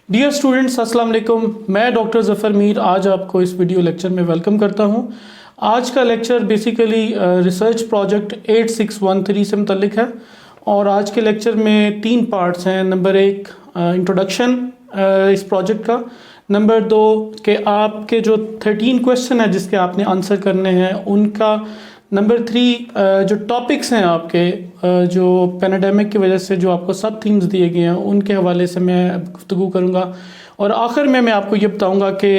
Dear students अस्सलाम वालेकुम। मैं डॉक्टर ज़फ़र मीर आज आपको इस वीडियो लेक्चर में वेलकम करता हूं। आज का लेक्चर बेसिकली रिसर्च प्रोजेक्ट 8613 से मुतल्लिक है और आज के लेक्चर में 3 पार्ट्स हैं। नंबर 1 इंट्रोडक्शन इस प्रोजेक्ट का, नंबर 2 के आपके जो 13 क्वेश्चन है जिसके आपने आंसर करने हैं उनका, नंबर 3 जो टॉपिक्स हैं आपके जो पैंडेमिक की वजह से जो आपको सब थीम्स दिए गए हैं उनके हवाले से मैं गुफ्तगू करूँगा और आखिर में मैं आपको ये बताऊँगा कि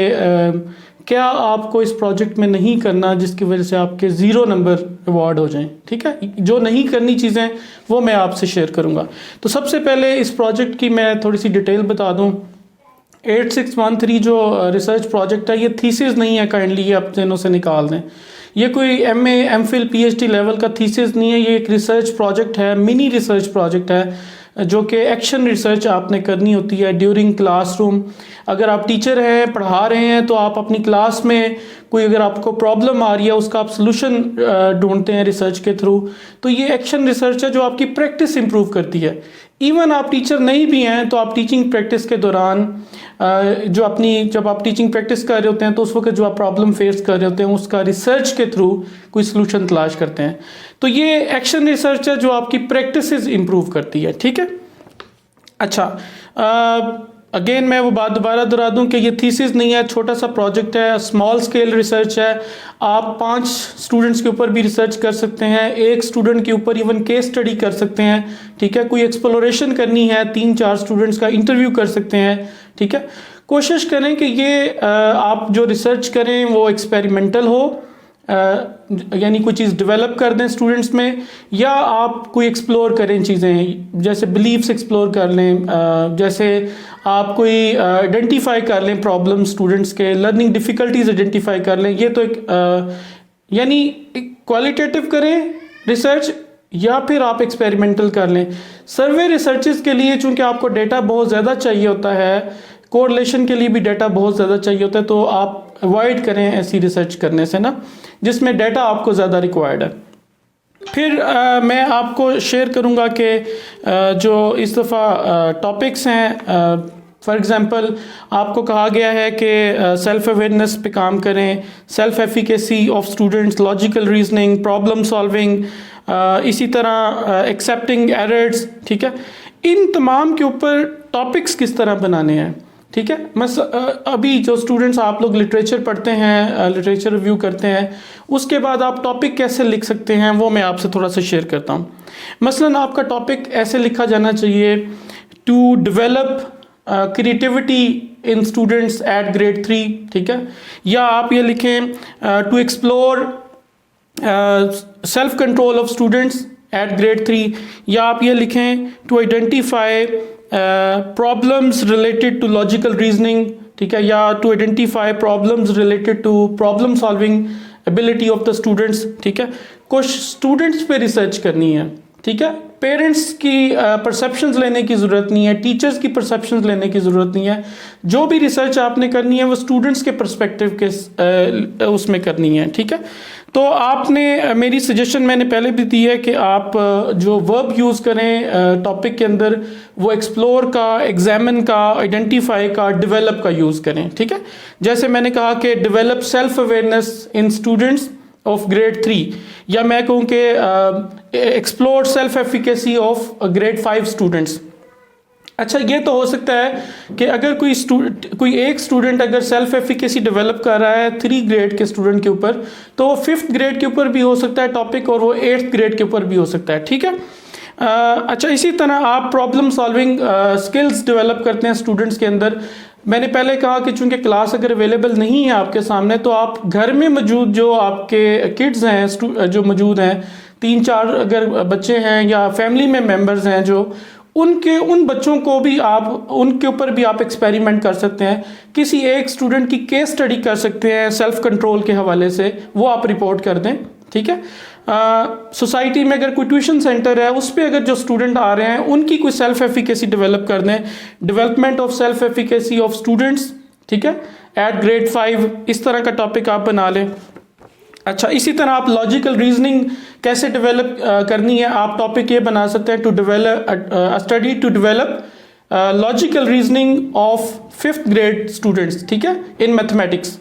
क्या आपको इस प्रोजेक्ट में नहीं करना जिसकी वजह से आपके 0 नंबर अवार्ड हो जाएं। ठीक है, जो नहीं करनी चीज़ें वो मैं आपसे शेयर करूँगा। तो सबसे पहले इस प्रोजेक्ट की मैं थोड़ी सी डिटेल बता दूँ। 8613 जो रिसर्च प्रोजेक्ट है ये थीसिस नहीं है, काइंडली ये आप जहनों से निकाल दें। ये कोई MA MPhil PhD लेवल का थीसिस नहीं है, ये एक रिसर्च प्रोजेक्ट है, मिनी रिसर्च प्रोजेक्ट है जो कि एक्शन रिसर्च आपने करनी होती है ड्यूरिंग क्लासरूम। अगर आप टीचर हैं, पढ़ा रहे हैं, तो आप अपनी क्लास में कोई अगर आपको प्रॉब्लम आ रही है उसका आप सलूशन ढूंढते हैं रिसर्च के थ्रू। तो ये एक्शन रिसर्च है जो आपकी प्रैक्टिस इंप्रूव करती है। इवन आप टीचर नहीं भी हैं तो आप टीचिंग प्रैक्टिस के दौरान जब आप टीचिंग प्रैक्टिस कर रहे होते हैं तो उस वक्त जो आप प्रॉब्लम फेस कर रहे होते हैं उसका रिसर्च के थ्रू कोई सलूशन तलाश करते हैं। तो ये एक्शन रिसर्च है जो आपकी प्रैक्टिसेस इंप्रूव करती है। ठीक है, अच्छा, अगेन मैं वो बात दोबारा दोहरा दूं कि ये थीसिस नहीं है, छोटा सा प्रोजेक्ट है, स्मॉल स्केल रिसर्च है। आप 5 स्टूडेंट्स के ऊपर भी रिसर्च कर सकते हैं, 1 स्टूडेंट के ऊपर इवन केस स्टडी कर सकते हैं। ठीक है, कोई एक्सप्लोरेशन करनी है 3-4 स्टूडेंट्स का इंटरव्यू कर सकते हैं। ठीक है, कोशिश करें कि ये आप जो रिसर्च करें वो एक्सपेरिमेंटल हो, यानी कोई चीज़ डेवलप कर दें स्टूडेंट्स में, या आप कोई एक्सप्लोर करें चीज़ें, जैसे बिलीव्स एक्सप्लोर कर लें, जैसे आप कोई आइडेंटिफाई कर लें प्रॉब्लम स्टूडेंट्स के, लर्निंग डिफ़िकल्टीज आइडेंटिफाई कर लें। ये तो एक यानी क्वालिटेटिव करें रिसर्च या फिर आप एक्सपेरिमेंटल कर लें। सर्वे रिसर्चेस के लिए चूंकि आपको डेटा बहुत ज़्यादा चाहिए होता है, कोरिलेशन के लिए भी डेटा बहुत ज़्यादा चाहिए होता है, तो आप अवॉइड करें ऐसी रिसर्च करने से ना जिसमें डेटा आपको ज़्यादा रिक्वायर्ड है। फिर मैं आपको शेयर करूंगा कि जो इस दफ़ा टॉपिक्स हैं, फॉर एग्ज़ाम्पल आपको कहा गया है कि सेल्फ अवेयरनेस पे काम करें, self efficacy of students, logical reasoning, problem solving, इसी तरह एक्सेप्टिंग एरर्स। ठीक है, इन तमाम के ऊपर टॉपिक्स किस तरह बनाने हैं। ठीक है, अभी जो स्टूडेंट्स आप लोग लिटरेचर पढ़ते हैं, लिटरेचर रिव्यू करते हैं, उसके बाद आप टॉपिक कैसे लिख सकते हैं वो मैं आपसे थोड़ा सा शेयर करता हूँ। मसलन आपका टॉपिक ऐसे लिखा जाना चाहिए, to develop creativity in students at grade 3। ठीक है, या आप ये लिखें to explore self control of students at grade 3, या आप ये लिखें to identify problems related to logical reasoning. ठीक है, या to identify problems related to problem solving ability of the students. ठीक है, कुछ स्टूडेंट्स पे रिसर्च करनी है। ठीक है, पेरेंट्स की परसेप्शंस लेने की ज़रूरत नहीं है, टीचर्स की परसेप्शंस लेने की ज़रूरत नहीं है। जो भी रिसर्च आपने करनी है वो स्टूडेंट्स के पर्सपेक्टिव के उसमें करनी है। ठीक है, तो आपने मेरी सजेशन मैंने पहले भी दी है कि आप जो वर्ब यूज़ करें टॉपिक के अंदर वो एक्सप्लोर का, एग्जामिन का, आइडेंटिफाई का, डेवलप का यूज़ करें। ठीक है, जैसे मैंने कहा कि develop self awareness in students of grade 3, या मैं कहूँ कि explore self efficacy of grade 5 students. अच्छा, ये तो हो सकता है कि अगर कोई एक स्टूडेंट अगर सेल्फ एफिकेसी डेवलप कर रहा है 3 ग्रेड के स्टूडेंट के ऊपर, तो वो 5th ग्रेड के ऊपर भी हो सकता है टॉपिक, और वो 8th ग्रेड के ऊपर भी हो सकता है। ठीक है, अच्छा, इसी तरह आप प्रॉब्लम सॉल्विंग स्किल्स डेवलप करते हैं स्टूडेंट्स के अंदर। मैंने पहले कहा कि चूंकि क्लास अगर अवेलेबल नहीं है आपके सामने, तो आप घर में मौजूद जो आपके किड्स हैं जो मौजूद हैं, 3-4 अगर बच्चे हैं या फैमिली में मेंबर्स हैं जो उन बच्चों को भी आप उनके ऊपर भी आप एक्सपेरिमेंट कर सकते हैं। किसी एक स्टूडेंट की केस स्टडी कर सकते हैं सेल्फ कंट्रोल के हवाले से, वो आप रिपोर्ट कर दें। ठीक है, सोसाइटी में अगर कोई ट्यूशन सेंटर है उस पर अगर जो स्टूडेंट आ रहे हैं उनकी कोई सेल्फ एफिकेसी डेवलप कर दें, development of self efficacy of students. ठीक है, एट ग्रेड 5, इस तरह का टॉपिक आप बना लें। अच्छा, इसी तरह आप लॉजिकल रीजनिंग कैसे डेवलप करनी है, आप टॉपिक ये बना सकते हैं, to develop study to develop logical reasoning of 5th grade students, ठीक है, इन मैथमेटिक्स।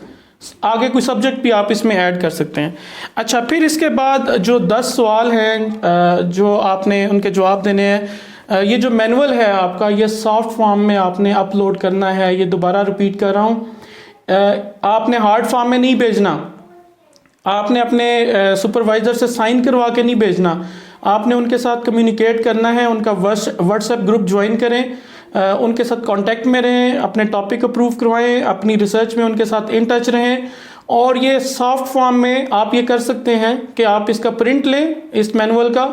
आगे कोई सब्जेक्ट भी आप इसमें ऐड कर सकते हैं। अच्छा, फिर इसके बाद जो 10 सवाल हैं जो आपने उनके जवाब देने हैं। ये जो मैनुअल है आपका, ये सॉफ्ट फॉर्म में आपने अपलोड करना है। ये दोबारा रिपीट कर रहा हूँ, आपने हार्ड फॉर्म में नहीं भेजना, आपने अपने सुपरवाइज़र से साइन करवा के नहीं भेजना, आपने उनके साथ कम्युनिकेट करना है, उनका व्हाट्सएप ग्रुप ज्वाइन करें, उनके साथ कांटेक्ट में रहें, अपने टॉपिक अप्रूव करवाएं, अपनी रिसर्च में उनके साथ इन टच रहें। और ये सॉफ्ट फॉर्म में आप ये कर सकते हैं कि आप इसका प्रिंट लें, इस मैनुअल का,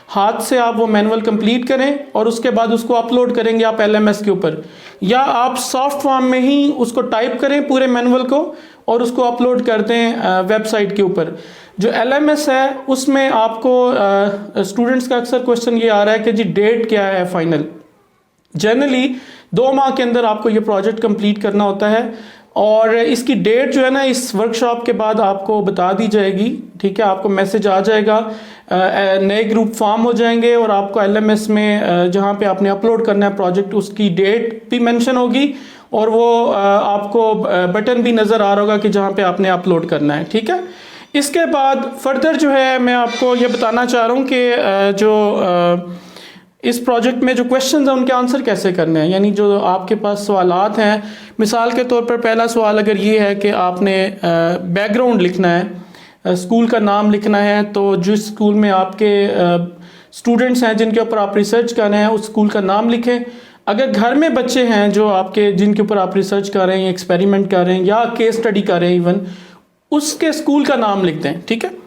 हाथ से आप वो मैनुअल कंप्लीट करें और उसके बाद उसको अपलोड करेंगे आप LMS के ऊपर, या आप सॉफ्ट फॉर्म में ही उसको टाइप करें पूरे मैनुअल को और उसको अपलोड कर दें वेबसाइट के ऊपर। जो LMS है उसमें आपको स्टूडेंट्स का अक्सर क्वेश्चन ये आ रहा है कि जी डेट क्या है फाइनल। जनरली 2 माह के अंदर आपको ये प्रोजेक्ट कंप्लीट करना होता है और इसकी डेट जो है ना इस वर्कशॉप के बाद आपको बता दी जाएगी, ठीक है। आपको मैसेज आ जाएगा, नए ग्रुप फॉर्म हो जाएंगे और आपको LMS में जहाँ पे आपने अपलोड करना है प्रोजेक्ट, उसकी डेट भी मेंशन होगी और वो आपको बटन भी नज़र आ रहा होगा कि जहाँ पे आपने अपलोड करना है, ठीक है। इसके बाद फर्दर जो है मैं आपको ये बताना चाह रहा हूँ कि जो इस प्रोजेक्ट में जो क्वेश्चंस हैं उनके आंसर कैसे करने हैं। यानी जो आपके पास सवालात हैं, मिसाल के तौर पर पहला सवाल अगर ये है कि आपने बैकग्राउंड लिखना है, स्कूल का नाम लिखना है, तो जिस स्कूल में आपके स्टूडेंट्स हैं जिनके ऊपर आप रिसर्च कर रहे हैं उस स्कूल का नाम लिखें। अगर घर में बच्चे हैं जो आपके जिनके ऊपर आप रिसर्च कर रहे हैं, एक्सपेरिमेंट कर रहे हैं या केस स्टडी कर रहे हैं इवन, उसके स्कूल का नाम लिख दें, ठीक है।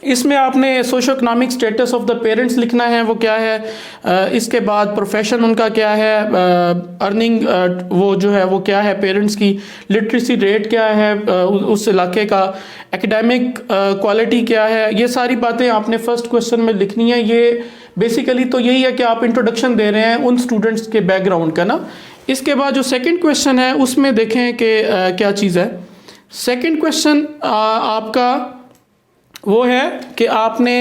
इसमें आपने socio economic status of the parents लिखना है, वो क्या है, इसके बाद प्रोफेशन उनका क्या है, अर्निंग वो जो है वो क्या है पेरेंट्स की, लिटरेसी रेट क्या है उस इलाके का, एकेडमिक क्वालिटी क्या है, ये सारी बातें आपने फर्स्ट क्वेश्चन में लिखनी है। ये बेसिकली तो यही है कि आप इंट्रोडक्शन दे रहे हैं उन स्टूडेंट्स के बैकग्राउंड का ना। इसके बाद जो सेकेंड क्वेश्चन है उसमें देखें कि क्या चीज़ है। सेकेंड क्वेश्चन आपका वो है कि आपने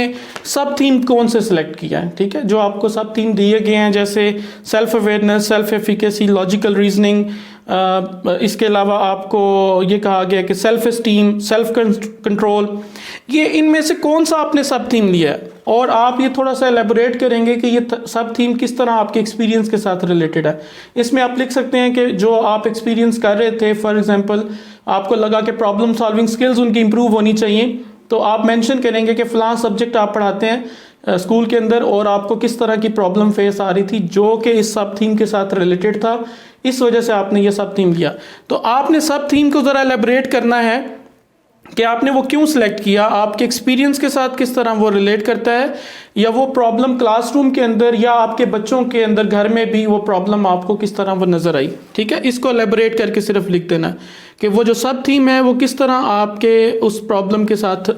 सब थीम कौन से सिलेक्ट किया है, ठीक है। जो आपको सब थीम दिए गए हैं जैसे self awareness, self efficacy, logical reasoning, इसके अलावा आपको ये कहा गया कि सेल्फ एस्टीम, सेल्फ कंट्रोल, ये इनमें से कौन सा आपने सब थीम लिया है और आप ये थोड़ा सा एलेबोरेट करेंगे कि ये सब थीम किस तरह आपके एक्सपीरियंस के साथ रिलेटेड है। इसमें आप लिख सकते हैं कि जो आप एक्सपीरियंस कर रहे थे, फॉर एग्जांपल आपको लगा कि प्रॉब्लम सॉल्विंग स्किल्स उनकी इंप्रूव होनी चाहिए, तो आप मेंशन करेंगे कि फ़लाँ सब्जेक्ट आप पढ़ाते हैं स्कूल के अंदर और आपको किस तरह की प्रॉब्लम फेस आ रही थी जो कि इस सब थीम के साथ रिलेटेड था, इस वजह से आपने ये सब थीम लिया। तो आपने सब थीम को ज़रा एलेबोरेट करना है कि आपने वो क्यों सिलेक्ट किया, आपके एक्सपीरियंस के साथ किस तरह वो रिलेट करता है, या वो प्रॉब्लम क्लासरूम के अंदर या आपके बच्चों के अंदर घर में भी वो प्रॉब्लम आपको किस तरह वो नज़र आई, ठीक है। इसको एलेबोरेट करके सिर्फ लिख देना कि वो जो सब थीम है वो किस तरह आपके उस प्रॉब्लम के साथ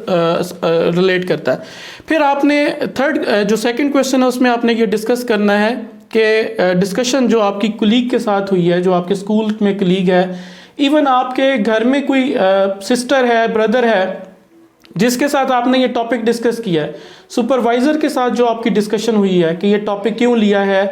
रिलेट करता है। फिर आपने थर्ड जो सेकंड क्वेश्चन है उसमें आपने ये डिस्कस करना है कि डिस्कशन जो आपकी कुलीग के साथ हुई है, जो आपके स्कूल में कुलीग है, इवन आपके घर में कोई सिस्टर है, ब्रदर है, जिसके साथ आपने ये टॉपिक डिस्कस किया है, सुपरवाइज़र के साथ जो आपकी डिस्कशन हुई है कि ये टॉपिक क्यों लिया है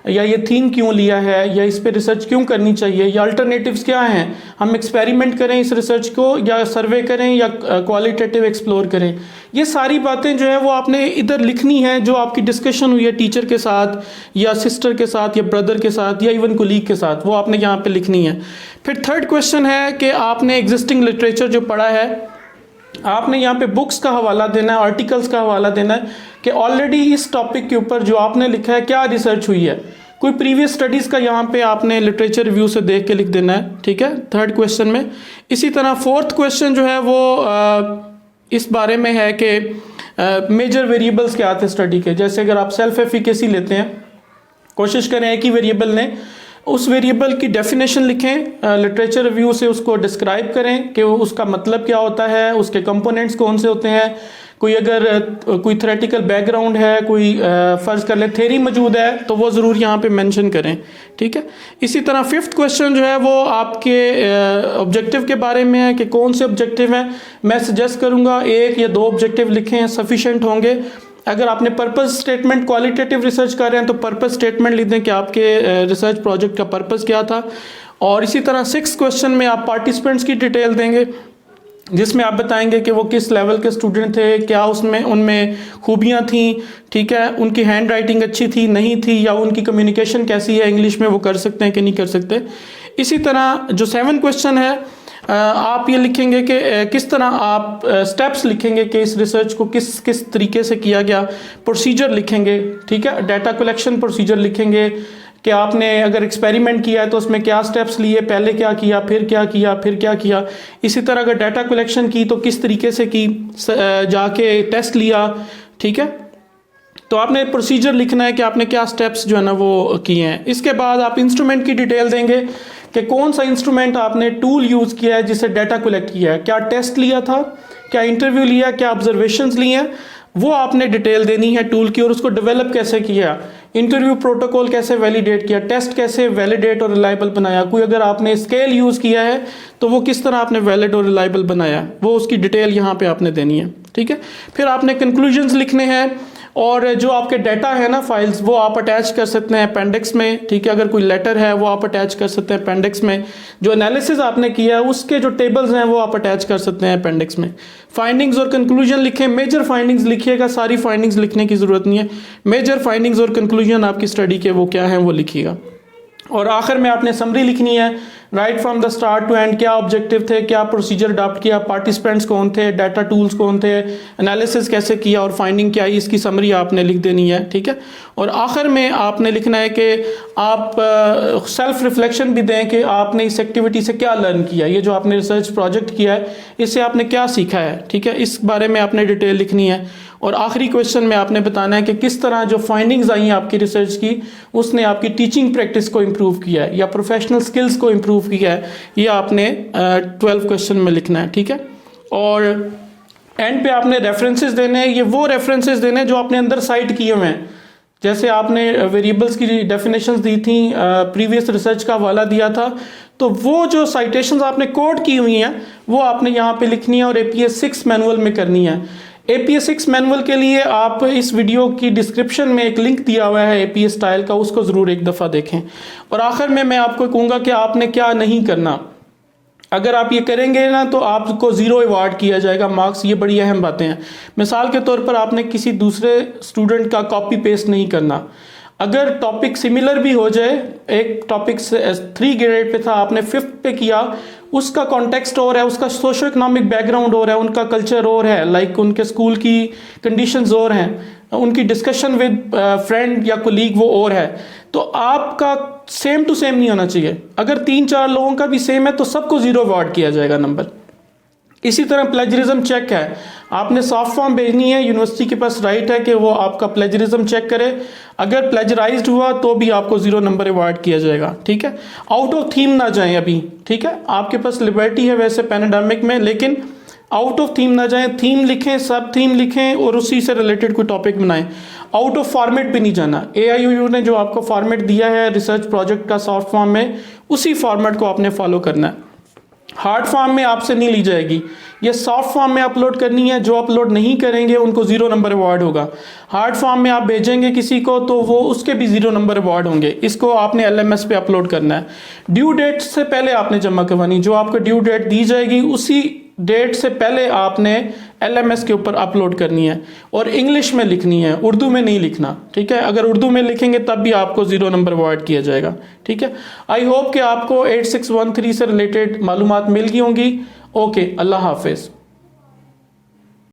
या ये थीम क्यों लिया है या इस पे रिसर्च क्यों करनी चाहिए या अल्टरनेटिव्स क्या हैं, हम एक्सपेरिमेंट करें इस रिसर्च को या सर्वे करें या क्वालिटेटिव एक्सप्लोर करें, ये सारी बातें जो है वो आपने इधर लिखनी है। जो आपकी डिस्कशन हुई है टीचर के साथ या सिस्टर के साथ या ब्रदर के साथ या इवन कोलीग के साथ, वो आपने यहाँ पे लिखनी है। फिर थर्ड क्वेश्चन है कि आपने एग्जिस्टिंग लिटरेचर जो पढ़ा है आपने यहाँ पे बुक्स का हवाला देना है, आर्टिकल्स का हवाला देना है कि ऑलरेडी इस टॉपिक के ऊपर जो आपने लिखा है क्या रिसर्च हुई है, कोई प्रीवियस स्टडीज़ का यहाँ पे आपने लिटरेचर रिव्यू से देख के लिख देना है, ठीक है, थर्ड क्वेश्चन में। इसी तरह फोर्थ क्वेश्चन जो है वो इस बारे में है कि मेजर वेरिएबल्स क्या थे स्टडी के। जैसे अगर आप सेल्फ एफिकेसी लेते हैं, कोशिश करें एक ही वेरिएबल ने, उस वेरिएबल की डेफिनेशन लिखें, लिटरेचर रिव्यू से उसको डिस्क्राइब करें कि उसका मतलब क्या होता है, उसके कंपोनेंट्स कौन से होते हैं, कोई अगर कोई थ्योरेटिकल बैकग्राउंड है, कोई फ़र्ज़ कर ले थ्योरी मौजूद है तो वो ज़रूर यहाँ पे मेंशन करें, ठीक है। इसी तरह फिफ्थ क्वेश्चन जो है वो आपके ऑब्जेक्टिव के बारे में है कि कौन से ऑब्जेक्टिव हैं। मैं सजेस्ट करूँगा 1 या 2 ऑब्जेक्टिव लिखें, सफिशेंट होंगे। अगर आपने पर्पस स्टेटमेंट क्वालिटेटिव रिसर्च कर रहे हैं तो पर्पस स्टेटमेंट लिख दें कि आपके रिसर्च प्रोजेक्ट का पर्पस क्या था। और इसी तरह 6 क्वेश्चन में आप पार्टिसिपेंट्स की डिटेल देंगे, जिसमें आप बताएंगे कि वो किस लेवल के स्टूडेंट थे, क्या उसमें उनमें खूबियाँ थी, ठीक है, उनकी हैंड राइटिंग अच्छी थी नहीं थी, या उनकी कम्युनिकेशन कैसी है, इंग्लिश में वो कर सकते हैं कि नहीं कर सकते। इसी तरह जो 7 क्वेश्चन है आप ये लिखेंगे कि किस तरह आप स्टेप्स लिखेंगे कि इस रिसर्च को किस किस तरीके से किया गया, प्रोसीजर लिखेंगे, ठीक है, डाटा कलेक्शन प्रोसीजर लिखेंगे कि आपने अगर एक्सपेरिमेंट किया है तो उसमें क्या स्टेप्स लिए, पहले क्या किया, फिर क्या किया, फिर क्या किया। इसी तरह अगर डाटा कलेक्शन की तो किस तरीके से की, जाके टेस्ट लिया, ठीक है। तो आपने प्रोसीजर लिखना है कि आपने क्या स्टेप्स जो है ना वो किए हैं। इसके बाद आप इंस्ट्रूमेंट की डिटेल देंगे कि कौन सा इंस्ट्रूमेंट आपने टूल यूज़ किया है जिससे डाटा कलेक्ट किया है, क्या टेस्ट लिया था, क्या इंटरव्यू लिया, क्या ऑब्जर्वेशंस लिए हैं, वो आपने डिटेल देनी है टूल की। और उसको डेवलप कैसे किया, इंटरव्यू प्रोटोकॉल कैसे वैलिडेट किया, टेस्ट कैसे वैलिडेट और रिलायबल बनाया, कोई अगर आपने स्केल यूज़ किया है तो वो किस तरह आपने वैलिड और रिलायबल बनाया, वो उसकी डिटेल यहाँ पे आपने देनी है, ठीक है। फिर आपने कंक्लूजन्स लिखने हैं, और जो आपके डाटा है ना फाइल्स, वो आप अटैच कर सकते हैं अपेंडिक्स में, ठीक है। अगर कोई लेटर है वो आप अटैच कर सकते हैं अपेंडिक्स में। जो एनालिसिस आपने किया है उसके जो टेबल्स हैं वो आप अटैच कर सकते हैं अपेंडिक्स में। फाइंडिंग्स और कंक्लूजन लिखें, मेजर फाइंडिंग्स लिखिएगा, सारी फाइंडिंग्स लिखने की ज़रूरत नहीं है। मेजर फाइंडिंग्स और कंक्लूजन आपकी स्टडी के वो क्या हैं वो लिखिएगा। और आखिर में आपने समरी लिखनी है, right from the start to end, क्या ऑब्जेक्टिव थे, क्या प्रोसीजर अडॉप्ट किया, पार्टिसिपेंट्स कौन थे, डाटा टूल्स कौन थे, एनालिसिस कैसे किया और फाइंडिंग क्या आई, इसकी समरी आपने लिख देनी है, ठीक है। और आखिर में आपने लिखना है कि आप सेल्फ रिफ्लेक्शन भी दें कि आपने इस एक्टिविटी से क्या लर्न किया, ये जो आपने रिसर्च प्रोजेक्ट किया है इससे आपने क्या सीखा है, ठीक है, इस बारे में आपने डिटेल लिखनी है। और आखिरी क्वेश्चन में आपने बताना है कि किस तरह जो फाइंडिंग्स आई हैं आपकी रिसर्च की उसने आपकी टीचिंग प्रैक्टिस को इम्प्रूव किया है या प्रोफेशनल स्किल्स को इम्प्रूव किया है, ये आपने 12 क्वेश्चन में लिखना है, ठीक है। और एंड पे आपने रेफरेंसेस देने हैं, ये वो रेफरेंसेस देने हैं जो आपने अंदर साइट किए हुए हैं। जैसे आपने वेरिएबल्स की डेफिनेशंस दी थी, प्रीवियस रिसर्च का हवाला दिया था, तो वो जो साइटेशंस आपने कोड की हुई हैं वो आपने यहाँ पे लिखनी है और APS 6 मैनुअल में करनी है। APS 6 मैनुअल के लिए आप इस वीडियो की डिस्क्रिप्शन में एक लिंक दिया हुआ है APS स्टाइल का, उसको ज़रूर एक दफ़ा देखें। और आखिर में मैं आपको कहूँगा कि आपने क्या नहीं करना। अगर आप ये करेंगे ना तो आपको 0 अवार्ड किया जाएगा, मार्क्स, ये बड़ी अहम बातें हैं। मिसाल के तौर पर आपने किसी दूसरे स्टूडेंट का कॉपी पेस्ट नहीं करना। अगर टॉपिक सिमिलर भी हो जाए, एक टॉपिक 3 ग्रेड पे था, आपने 5th पे किया, उसका कॉन्टेक्स्ट और है, उसका सोशो इकोनॉमिक बैकग्राउंड और है, उनका कल्चर और है, लाइक उनके स्कूल की कंडीशंस और हैं, उनकी डिस्कशन विद फ्रेंड या कोलीग वो और है, तो आपका सेम टू सेम नहीं होना चाहिए। अगर 3-4 लोगों का भी सेम है तो सबको 0 अवार्ड किया जाएगा नंबर। इसी तरह प्लेजरिज्म चेक है, आपने सॉफ्ट फॉर्म भेजनी है, यूनिवर्सिटी के पास राइट है कि वो आपका प्लेजरिज्म चेक करे। अगर प्लेजराइज्ड हुआ तो भी आपको 0 नंबर अवार्ड किया जाएगा, ठीक है। आउट ऑफ थीम ना जाएं अभी, ठीक है, आपके पास लिबर्टी है वैसे पैराडामिक में, लेकिन आउट ऑफ थीम ना जाएं, थीम लिखें, सब थीम लिखें और उसी से रिलेटेड कोई टॉपिक बनाएं। आउट ऑफ फॉर्मेट भी नहीं जाना। AIUU ने जो आपको फॉर्मेट दिया है रिसर्च प्रोजेक्ट का सॉफ्ट फॉर्म में, उसी फॉर्मेट को आपने फॉलो करना है। हार्ड फॉर्म में आपसे नहीं ली जाएगी, ये सॉफ्ट फॉर्म में अपलोड करनी है। जो अपलोड नहीं करेंगे उनको 0 नंबर अवार्ड होगा। हार्ड फॉर्म में आप भेजेंगे किसी को तो वो उसके भी 0 नंबर अवार्ड होंगे। इसको आपने LMS पे अपलोड करना है। ड्यू डेट से पहले आपने जमा करवानी, जो आपको ड्यू डेट दी जाएगी उसी डेट से पहले आपने LMS के ऊपर अपलोड करनी है और इंग्लिश में लिखनी है, उर्दू में नहीं लिखना, ठीक है। अगर उर्दू में लिखेंगे तब भी आपको 0 नंबर अवार्ड किया जाएगा, ठीक है। आई होप कि आपको 8613 से रिलेटेड मालूमात मिल गई होंगी। ओके, अल्लाह हाफिज़।